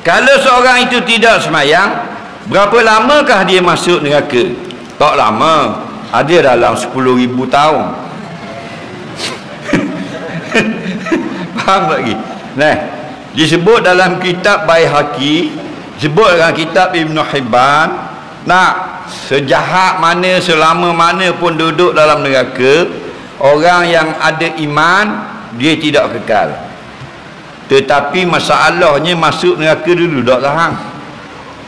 Kalau seorang itu tidak semayang, berapa lamakah dia masuk neraka? Tak lama, ada dalam 10,000 tahun. Faham lagi? Nah, disebut dalam kitab Baihaqi, disebut dalam kitab Ibn Hibban, nak sejahat mana, selama mana pun duduk dalam neraka, orang yang ada iman dia tidak kekal. Tetapi masalahnya masuk neraka dulu tak tahan.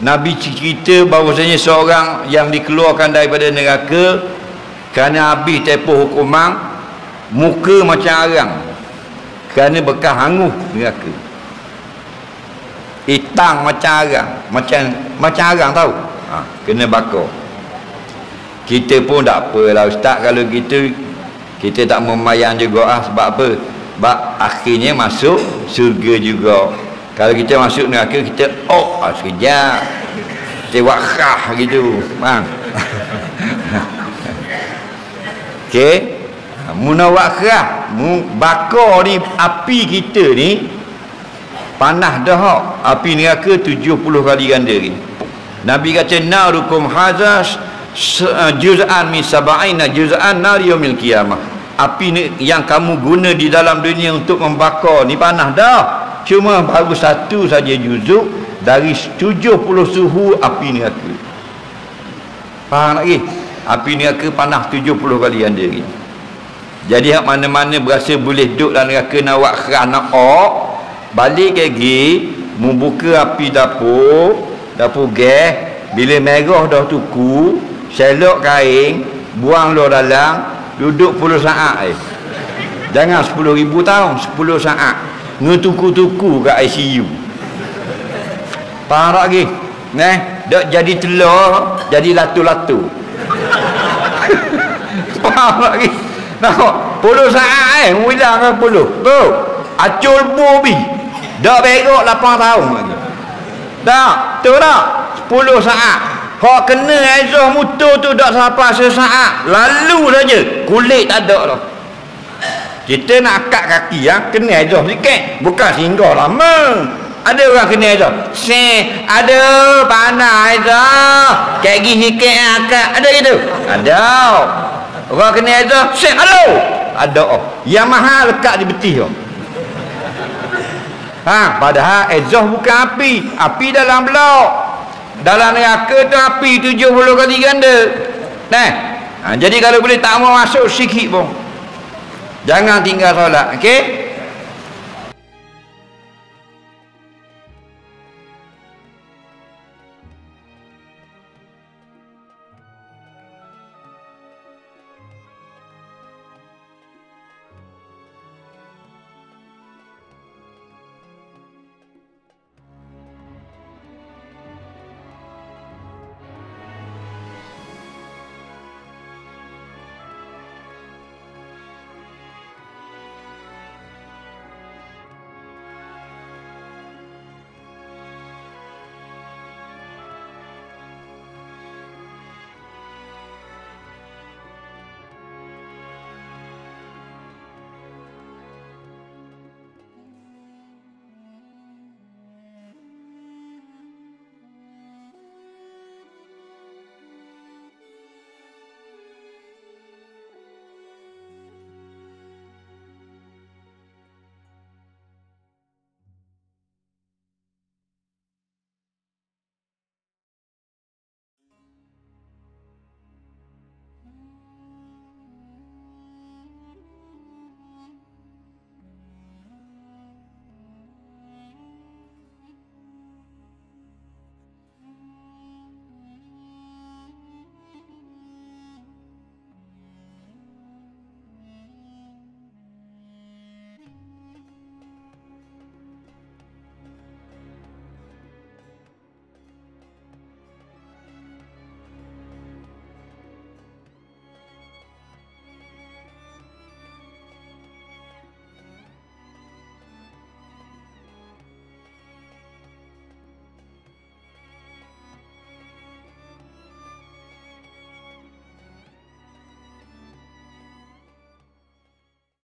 Nabi cerita bahawasanya seorang yang dikeluarkan daripada neraka kerana habis tempoh hukuman, muka macam arang kerana bekas hangus neraka, hitam macam arang, macam arang tahu, kena bakar. Kita pun tak apalah ustaz, kalau kita tak membayang juga sebab apa? Sebab akhirnya masuk surga juga. Kalau kita masuk neraka, kita sekejap kita buat khah gitu, bang. Okey, munawak khah bakar ni, api kita ni panas dah. Api neraka 70 kali ganda ni. Nabi kata narukum hadza juz'an min sab'ina juz'an nar yaumil qiyamah. Api ni yang kamu guna di dalam dunia untuk membakar ni panas dah, cuma baru satu saja juzuk dari 70 suhu api neraka. Faham lagi? Api neraka panas 70 kali ganda ni. Jadi hak mana-mana berasa boleh duduk dalam neraka, nak buat kerah, nak balik lagi, membuka api dapur gas, bila merah dah tuku, selok kain, buang lo dalam, duduk 10 saat. Jangan 10,000 tahun, 10 saat ngetuku-tuku kat ICU. Faham lagi? Dak jadi telur, jadi latu-latu. Faham lagi? Nak 10 saat bilang kan 10 tu acul bobi dak berok 8 tahun lagi. Tak, tu tak 10 saat. Hak kena aizah motor tu dak sampai sesaat, lalu saja kulit tak ada dah. Kita nak akak kaki kena aizah sikit, bukan singgah lama. Ada orang kena aizah ada panah aizah kayak gini sikit akak, ada gitu? Ada. Orang kena aizah ada yang mahal lekat di betih tu. Padahal aizah bukan api dalam blok. Dalam neraka tu api 70 kali ganda. Jadi kalau boleh tak mau masuk sikit pun, jangan tinggal solat. Okey.